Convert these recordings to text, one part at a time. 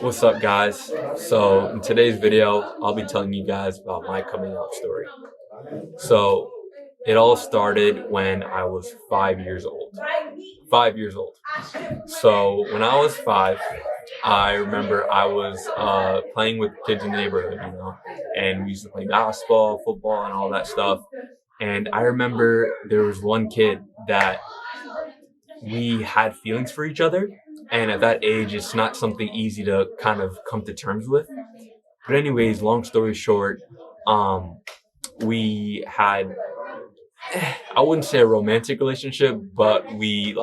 What's up, guys? So, in today's video, I'll be telling you guys about my coming out story. So, it all started when I was 5 years old. 5 years old. So, when I was five, I remember I was playing with kids in the neighborhood, and we used to play basketball, football, and all that stuff. And I remember there was one kid that we had feelings for each other. And at that age, it's not something easy to kind of come to terms with. But anyways, long story short, um, we had, I wouldn't say a romantic relationship, but we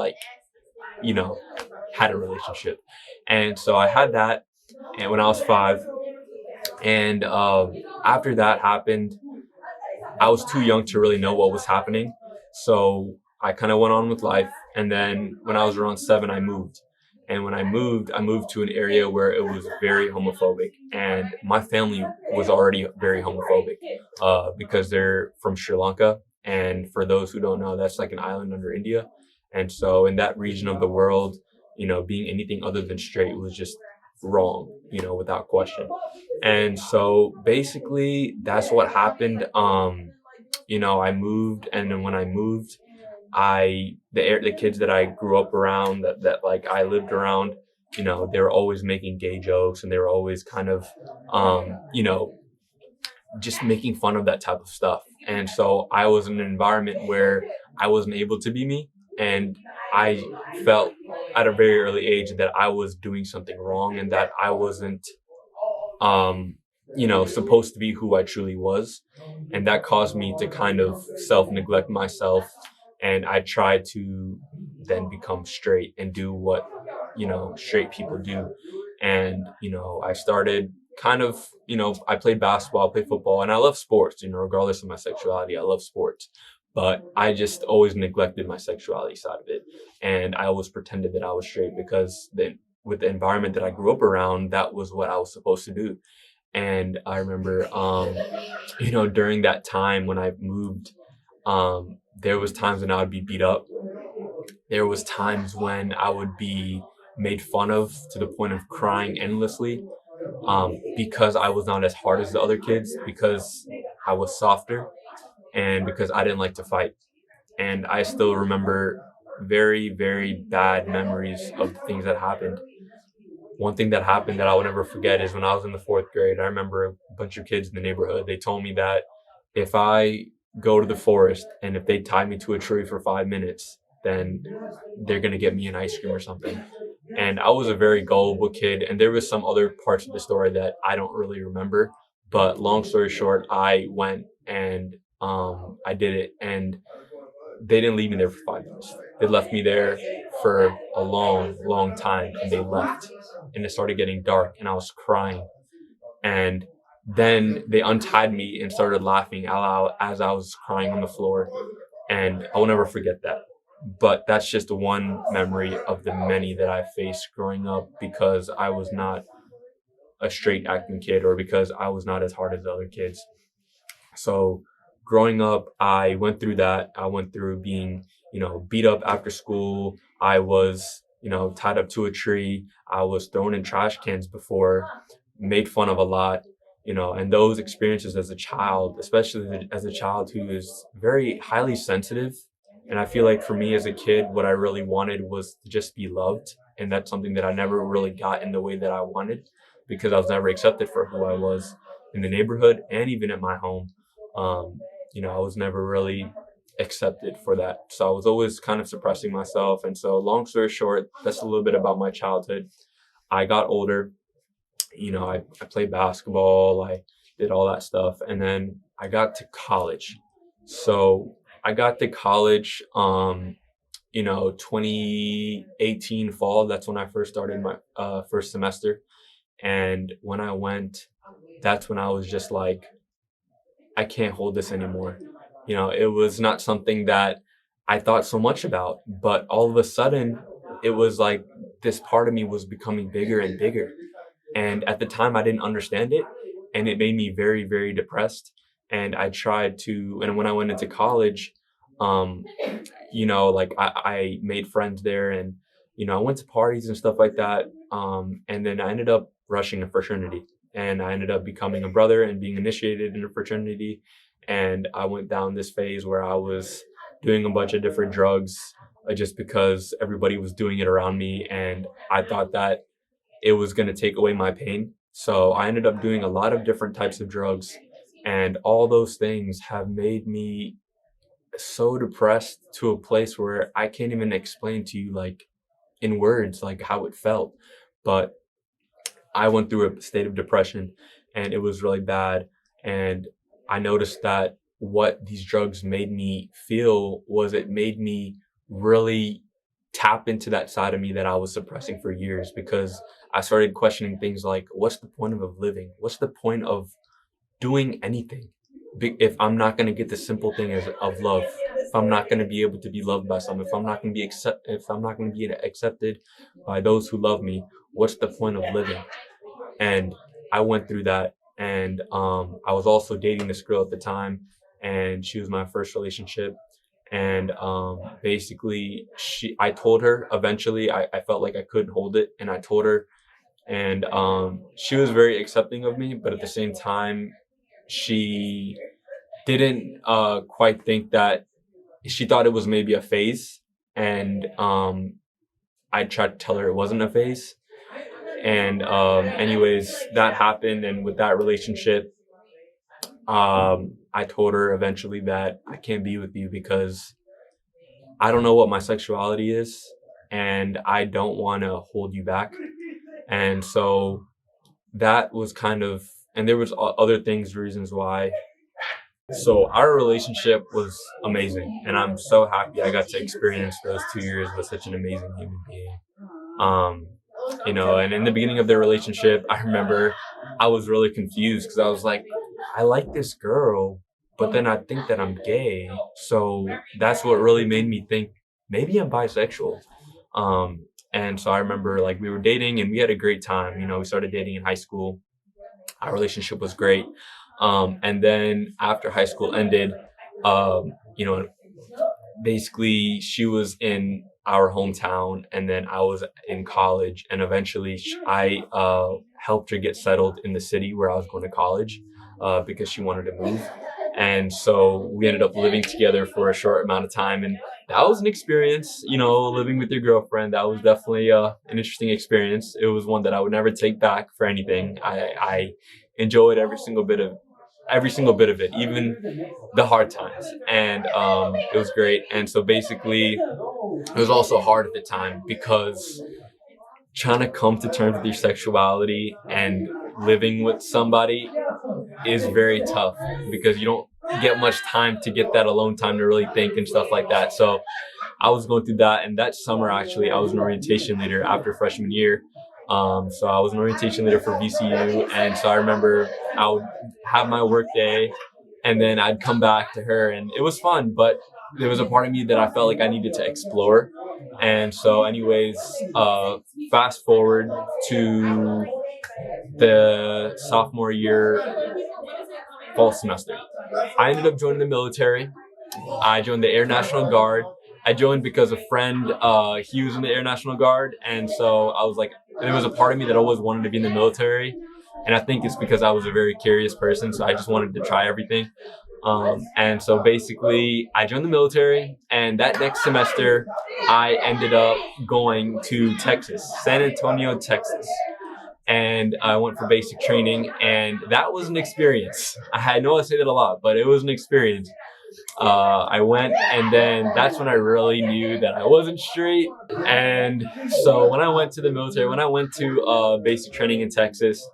you know, had a relationship. And so I had that and when I was five. And after that happened, I was too young to really know what was happening. So I kind of went on with life. And then when I was around seven, I moved. And when I moved to an area where it was very homophobic. And my family was already very homophobic because they're from Sri Lanka. And for those who don't know, that's like an island under India. And so in that region of the world, being anything other than straight was just wrong, without question. And so basically that's what happened. I moved, and then when I moved, the kids that I grew up around, that like I lived around, they were always making gay jokes, and they were always kind of just making fun of that type of stuff. And so I was in an environment where I wasn't able to be me, and I felt at a very early age that I was doing something wrong and that I wasn't supposed to be who I truly was. And that caused me to kind of self neglect myself. And I tried to then become straight and do what, straight people do. And, I started kind of, I played basketball, I played football, and I love sports, regardless of my sexuality, I love sports. But I just always neglected my sexuality side of it. And I always pretended that I was straight because then with the environment that I grew up around, that was what I was supposed to do. And I remember, during that time when I moved, there was times when I would be beat up. There was times when I would be made fun of to the point of crying endlessly, because I was not as hard as the other kids, because I was softer, and because I didn't like to fight. And I still remember very, very bad memories of the things that happened. One thing that happened that I will never forget is when I was in the fourth grade. I remember a bunch of kids in the neighborhood. They told me that if I go to the forest and if they tie me to a tree for 5 minutes, then they're gonna get me an ice cream or something. And I was a very gullible kid, and there was some other parts of the story that I don't really remember. But long story short, I went and I did it, and they didn't leave me there for 5 minutes. They left me there for a long, long time, and they left. And it started getting dark, and I was crying. And then they untied me and started laughing out loud as I was crying on the floor. And I will never forget that. But that's just one memory of the many that I faced growing up because I was not a straight acting kid, or because I was not as hard as the other kids. So growing up, I went through that. I went through being, beat up after school. I was, tied up to a tree. I was thrown in trash cans before, made fun of a lot, and those experiences as a child, especially as a child who is very highly sensitive. And I feel like for me as a kid, what I really wanted was to just be loved. And that's something that I never really got in the way that I wanted, because I was never accepted for who I was in the neighborhood and even at my home. um, I was never really accepted for that. So I was always kind of suppressing myself. And so, long story short, that's a little bit about my childhood. I got older, I played basketball, I did all that stuff. And then I got to college. So I got to college, 2018 fall. That's when I first started my first semester. And when I went, that's when I was just like, I can't hold this anymore. It was not something that I thought so much about, but all of a sudden, it was like this part of me was becoming bigger and bigger. And at the time, I didn't understand it, and it made me very, very depressed. And I tried to, and when I went into college, um, like I made friends there, and I went to parties and stuff like that. And then I ended up rushing a fraternity. And I ended up becoming a brother and being initiated in a fraternity. And I went down this phase where I was doing a bunch of different drugs just because everybody was doing it around me. And I thought that it was going to take away my pain. So I ended up doing a lot of different types of drugs. And all those things have made me so depressed to a place where I can't even explain to you, like, in words, like how it felt. But I went through a state of depression and it was really bad. And I noticed that what these drugs made me feel was it made me really tap into that side of me that I was suppressing for years, because I started questioning things like, what's the point of living? What's the point of doing anything if I'm not going to get the simple thing of love? If I'm not going to be able to be loved by someone, if I'm not going to be accepted by those who love me, what's the point of living? And I went through that. And I was also dating this girl at the time, and she was my first relationship. And basically, I told her eventually, I felt like I couldn't hold it, and I told her, and she was very accepting of me, but at the same time, she didn't quite think that. She thought it was maybe a phase, and I tried to tell her it wasn't a phase. And anyways, that happened, and with that relationship, I told her eventually that I can't be with you because I don't know what my sexuality is, and I don't want to hold you back. And so that was kind of, and there was other things, reasons why. So our relationship was amazing, and I'm so happy I got to experience those 2 years with such an amazing human being. Um, and in the beginning of their relationship, I remember I was really confused because I was like, I like this girl, but then I think that I'm gay. So that's what really made me think maybe I'm bisexual. And so I remember, like, we were dating and we had a great time. We started dating in high school. Our relationship was great. And then after high school ended, um, you know, basically she was in our hometown and then I was in college, and eventually I helped her get settled in the city where I was going to college because she wanted to move. And so we ended up living together for a short amount of time, and that was an experience. Living with your girlfriend, that was definitely an interesting experience. It was one that I would never take back for anything. I enjoyed every single bit of it, even the hard times. And it was great. And so basically, it was also hard at the time because trying to come to terms with your sexuality and living with somebody is very tough because you don't get much time to get that alone time to really think and stuff like that. So I was going through that, and that summer actually I was an orientation leader after freshman year. So I was an orientation leader for VCU, and so I remember I would have my work day, and then I'd come back to her, and it was fun, but there was a part of me that I felt like I needed to explore. And so anyways, fast forward to the sophomore year fall semester. I ended up joining the military. I joined the Air National Guard. I joined because a friend, he was in the Air National Guard, and so I was like, there was a part of me that always wanted to be in the military, and I think it's because I was a very curious person, so I just wanted to try everything. And so basically, I joined the military, and that next semester, I ended up going to Texas, San Antonio, Texas. And I went for basic training, and that was an experience. I know I say that a lot, but it was an experience. I went, and then that's when I really knew that I wasn't straight. And so when I went to the military, when I went to basic training in Texas,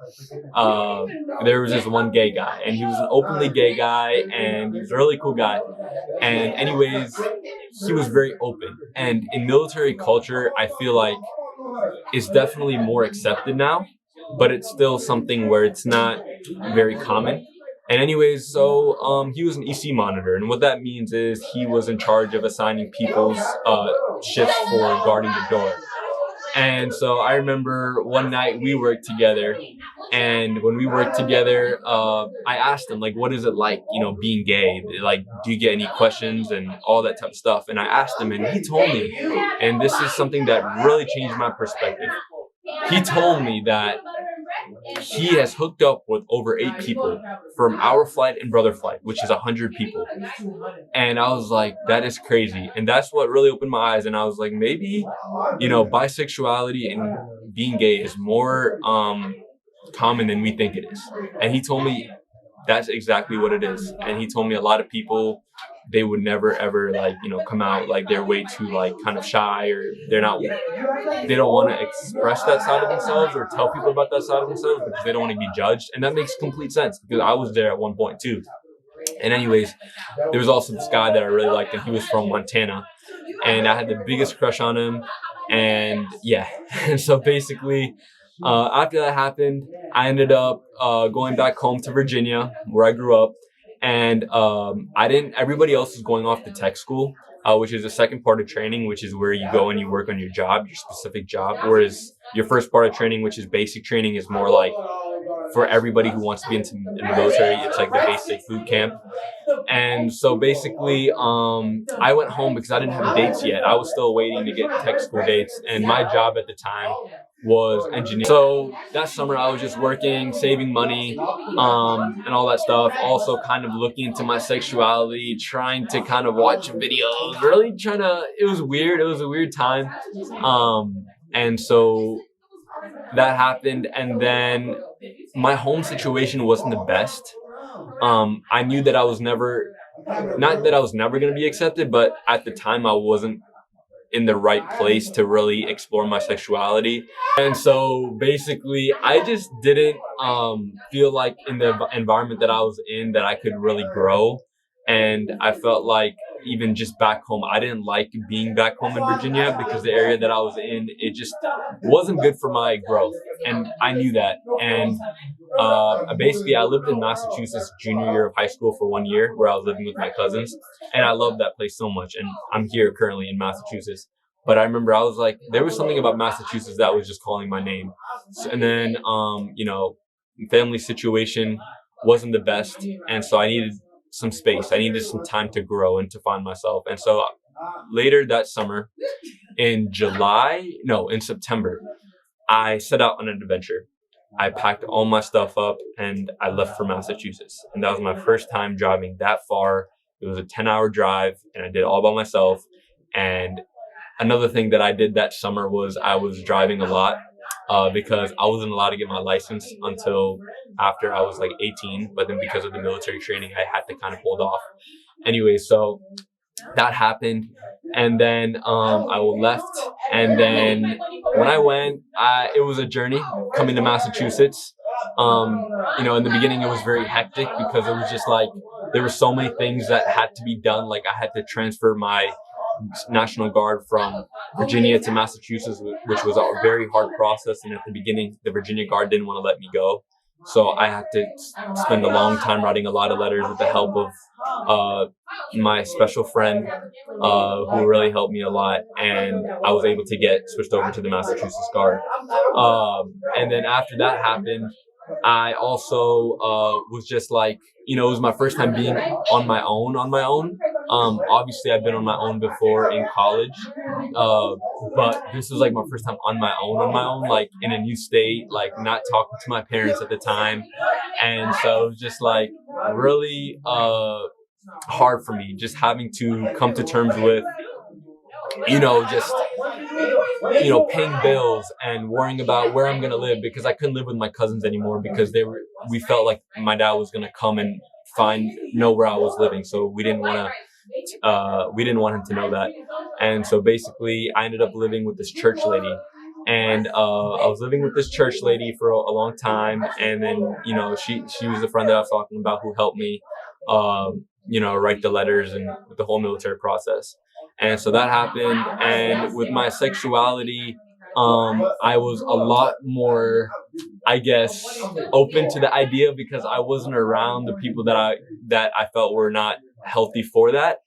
uh, there was this one gay guy, and he was an openly gay guy, and he was a really cool guy. And anyways, he was very open. And in military culture, I feel like it's definitely more accepted now, but it's still something where it's not very common. And anyways, so he was an EC monitor, and what that means is he was in charge of assigning people's shifts for guarding the door. And so I remember one night we worked together, and when we worked together, I asked him, like, what is it like, being gay? Like, do you get any questions and all that type of stuff? And I asked him, and he told me, and this is something that really changed my perspective. He told me that he has hooked up with over 8 people from our flight and brother flight, which is 100 people. And I was like, that is crazy. And that's what really opened my eyes. And I was like, maybe, bisexuality and being gay is more common than we think it is. And he told me that's exactly what it is. And he told me a lot of people, they would never ever come out, like they're way too kind of shy, or they don't want to express that side of themselves or tell people about that side of themselves because they don't want to be judged. And that makes complete sense because I was there at one point too. And anyways, there was also this guy that I really liked, and he was from Montana, and I had the biggest crush on him. And yeah, and so basically, after that happened, I ended up going back home to Virginia, where I grew up, and everybody else was going off to tech school, which is the second part of training, which is where you go and you work on your job, your specific job, whereas your first part of training, which is basic training, is more like for everybody who wants to be in the military. It's like the basic boot camp. And so basically, I went home because I didn't have dates yet. I was still waiting to get tech school dates, and my job at the time was engineering. So that summer I was just working, saving money, and all that stuff. Also kind of looking into my sexuality, trying to kind of watch videos, really it was weird. It was a weird time. And so that happened. And then my home situation wasn't the best. I knew that I was never going to be accepted, but at the time I wasn't in the right place to really explore my sexuality. And so basically I just didn't feel like in the environment that I was in that I could really grow. And I felt like even just back home, I didn't like being back home in Virginia because the area that I was in, it just wasn't good for my growth. And I knew that. And basically I lived in Massachusetts junior year of high school for 1 year, where I was living with my cousins. And I loved that place so much. And I'm here currently in Massachusetts. But I remember I was like, there was something about Massachusetts that was just calling my name. And then, family situation wasn't the best. And so I needed some space. I needed some time to grow and to find myself. And so later that summer, in September, I set out on an adventure. I packed all my stuff up and I left for Massachusetts. And that was my first time driving that far. It was a 10-hour drive, and I did it all by myself. And another thing that I did that summer was I was driving a lot because I wasn't allowed to get my license until after I was like 18. But then because of the military training, I had to kind of hold off. Anyway, so that happened. And then I left. And then when I went, it was a journey coming to Massachusetts. In the beginning, it was very hectic because it was just like there were so many things that had to be done. Like I had to transfer my National Guard from Virginia to Massachusetts, which was a very hard process. And at the beginning, the Virginia Guard didn't want to let me go. So I had to spend a long time writing a lot of letters with the help of my special friend who really helped me a lot. And I was able to get switched over to the Massachusetts Guard. And then after that happened, I also was just like, it was my first time being on my own. Obviously, I've been on my own before in college, but this was like my first time on my own, like in a new state, like not talking to my parents at the time. And so it was just like really hard for me, just having to come to terms with, paying bills and worrying about where I'm going to live, because I couldn't live with my cousins anymore because we felt like my dad was going to come and know where I was living. So we didn't want him to know that. And so basically I ended up living with this church lady, and I was living with this church lady for a long time. And then, she was the friend that I was talking about who helped me, write the letters and with the whole military process. And so that happened. And with my sexuality, I was a lot more, I guess, open to the idea because I wasn't around the people that I felt were not healthy for that.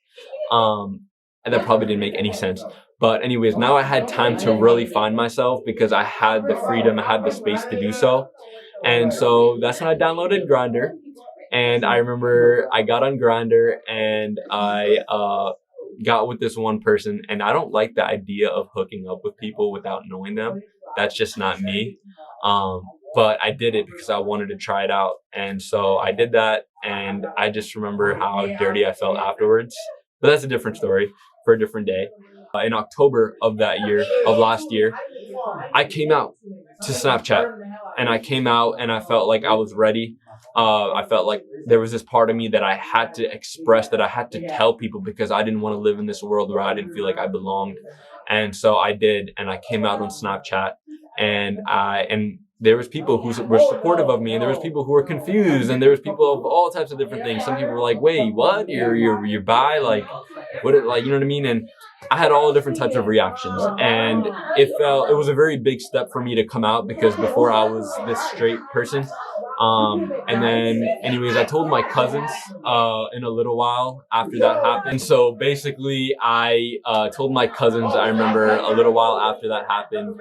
And that probably didn't make any sense. But anyways, now I had time to really find myself because I had the freedom, I had the space to do so. And so that's when I downloaded Grindr. And I remember I got on Grindr and I got with this one person, and I don't like the idea of hooking up with people without knowing them. That's just not me. but I did it because I wanted to try it out. And so I did that, and I just remember how dirty I felt afterwards. But that's a different story for a different day. In October of last year, I came out to Snapchat, and I came out and I felt like I was ready. I felt like there was this part of me that I had to express, that I had to tell people, because I didn't want to live in this world where I didn't feel like I belonged. And so I did, and I came out on Snapchat, and there was people who were supportive of me, and there was people who were confused, and there was people of all types of different things. Some people were like, "Wait, what? You're bi? Like, what? Like, you know what I mean?" And I had all different types of reactions, and it was a very big step for me to come out, because before I was this straight person. And then, anyways, I told my cousins in a little while after that happened. And so basically, I told my cousins, I remember, a little while after that happened,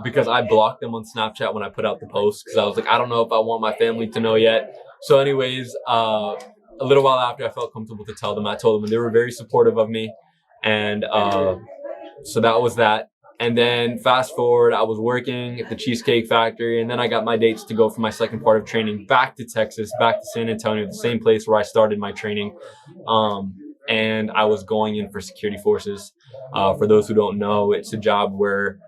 because I blocked them on Snapchat when I put out the post, because I was like, I don't know if I want my family to know yet. So anyways, a little while after I felt comfortable to tell them, I told them, and they were very supportive of me. And so that was that. And then fast forward, I was working at the Cheesecake Factory, and then I got my dates to go for my second part of training back to Texas, back to San Antonio, the same place where I started my training. And I was going in for security forces. For those who don't know, it's a job where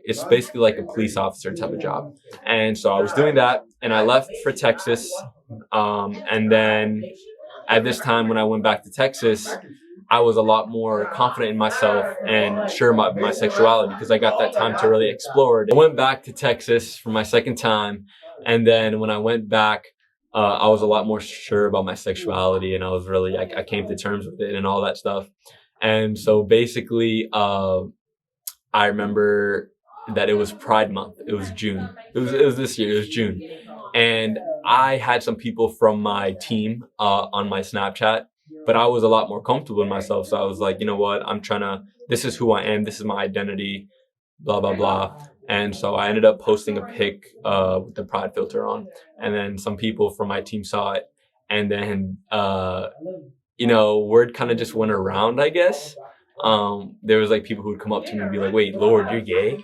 it's basically like a police officer type of job. And so I was doing that, and I left for Texas. And then at this time, when I went back to Texas, I was a lot more confident in myself and sure about my sexuality, because I got that time to really explore it. I went back to Texas for my second time, and then when I went back, I was a lot more sure about my sexuality, and I was really, I came to terms with it and all that stuff. And so basically, I remember that it was Pride Month. It was June. It was this year. It was June, and I had some people from my team on my Snapchat, but I was a lot more comfortable in myself. So I was like, you know what? This is who I am. This is my identity, blah, blah, blah. And so I ended up posting a pic with the pride filter on. And then some people from my team saw it. And then, word kind of just went around, I guess. There was like people who would come up to me and be like, "Wait, Lord, you're gay?"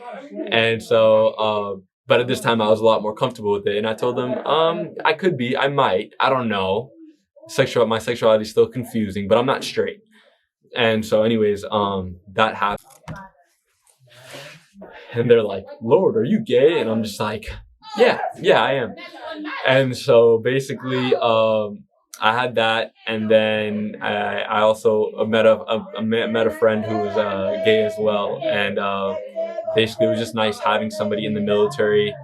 And so, but at this time I was a lot more comfortable with it. And I told them, I could be, I might, I don't know. My sexuality is still confusing, but I'm not straight. And so anyways, that happened, and they're like, "Lord, are you gay?" And I'm just like, yeah, I am. And so basically, I had that, and then I also met a friend who was gay as well, and basically it was just nice having somebody in the military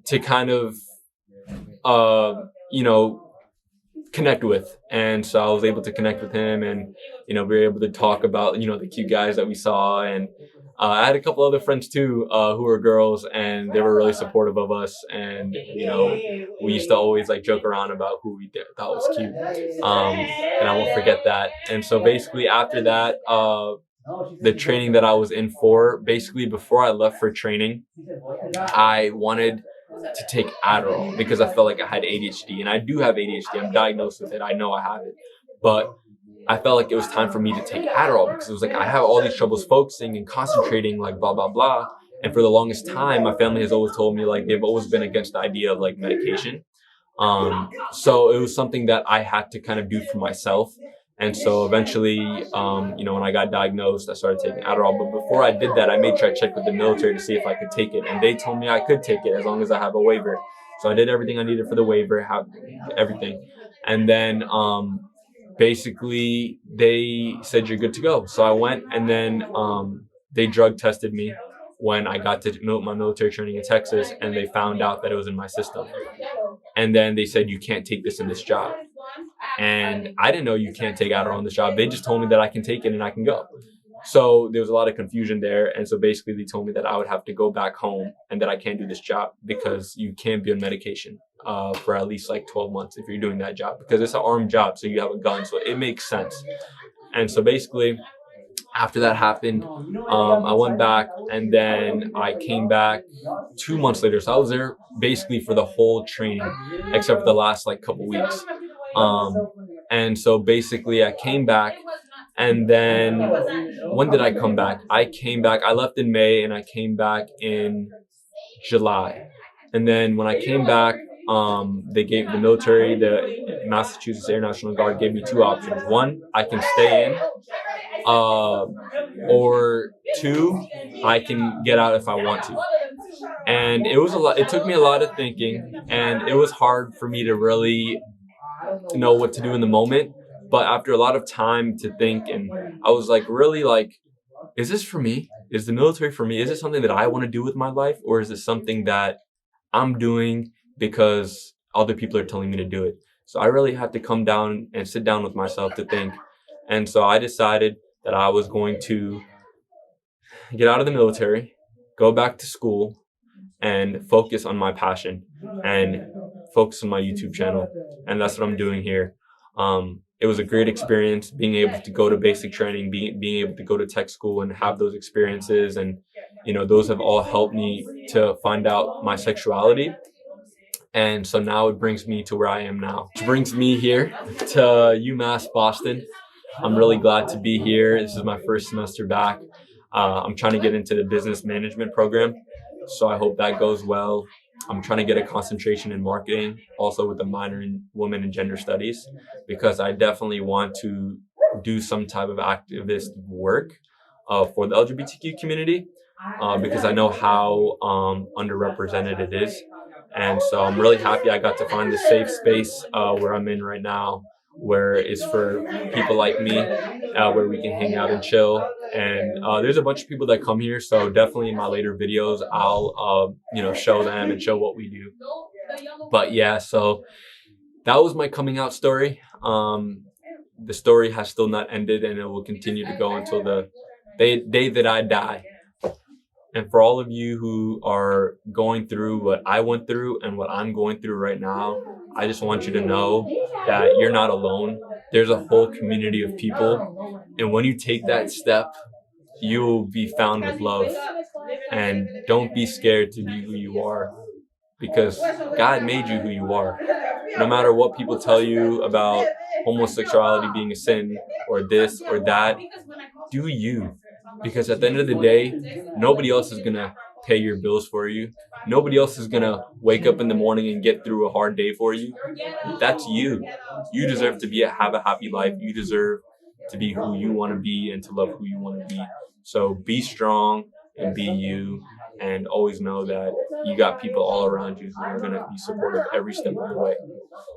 to kind of connect with. And so I was able to connect with him, and we were able to talk about the cute guys that we saw. And I had a couple other friends too who were girls, and they were really supportive of us. And we used to always like joke around about who we thought was cute, and I won't forget that. And so basically after that, the training that I was in for, basically before I left for training, I wanted to take Adderall because I felt like I had ADHD, and I do have ADHD. I'm diagnosed with it. I know I have it, but I felt like it was time for me to take Adderall, because it was like I have all these troubles focusing and concentrating, like blah blah blah. And for the longest time, my family has always told me, like, they've always been against the idea of like medication. So it was something that I had to kind of do for myself. And so eventually, when I got diagnosed, I started taking Adderall. But before I did that, I made sure I checked with the military to see if I could take it. And they told me I could take it as long as I have a waiver. So I did everything I needed for the waiver, have everything. And then basically they said, "You're good to go." So I went, and then they drug tested me when I got to my military training in Texas, and they found out that it was in my system. And then they said, "You can't take this in this job." And I didn't know you can't take Adderall on this job. They just told me that I can take it and I can go. So there was a lot of confusion there. And so basically they told me that I would have to go back home and that I can't do this job because you can't be on medication for at least like 12 months if you're doing that job, because it's an armed job. So you have a gun. So it makes sense. And so basically after that happened, I went back, and then I came back 2 months later. So I was there basically for the whole training, except for the last like couple weeks. And so basically I came back, and then when did I come back? I left in May, and I came back in July. And then when I came back, they gave the military, the Massachusetts Air National Guard, gave me two options. One, I can stay in, or two, I can get out if I want to. And it was a lot. It took me a lot of thinking, and it was hard for me to really know what to do in the moment. But after a lot of time to think, and I was like, really, like, is this for me? Is the military for me? Is it something that I want to do with my life, or is it something that I'm doing because other people are telling me to do it? So I really had to come down and sit down with myself to think. And so I decided that I was going to get out of the military, go back to school, and focus on my passion and focus on my YouTube channel. And that's what I'm doing here. It was a great experience being able to go to basic training, being able to go to tech school and have those experiences. And, those have all helped me to find out my sexuality. And so now it brings me to where I am now, which brings me here to UMass Boston. I'm really glad to be here. This is my first semester back. I'm trying to get into the business management program, so I hope that goes well. I'm trying to get a concentration in marketing, also with a minor in women and gender studies, because I definitely want to do some type of activist work for the LGBTQ community, because I know how underrepresented it is. And so I'm really happy I got to find the safe space where I'm in right now, where it's for people like me, where we can hang out and chill. And there's a bunch of people that come here, so definitely in my later videos, I'll show them and show what we do. But yeah, so that was my coming out story. The story has still not ended, and it will continue to go until the day that I die. And for all of you who are going through what I went through and what I'm going through right now, I just want you to know that you're not alone. There's a whole community of people. And when you take that step, you'll be found with love. And don't be scared to be who you are, because God made you who you are. No matter what people tell you about homosexuality being a sin or this or that, do you. Because at the end of the day, nobody else is going to pay your bills for you. Nobody else is going to wake up in the morning and get through a hard day for you. That's you. You deserve to have a happy life. You deserve to be who you want to be and to love who you want to be. So be strong and be you, and always know that you got people all around you who are going to be supportive every step of the way.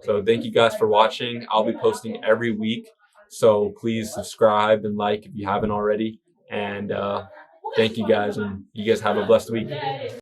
So thank you guys for watching. I'll be posting every week, so please subscribe and like if you haven't already. And thank you guys, and you guys have a blessed week.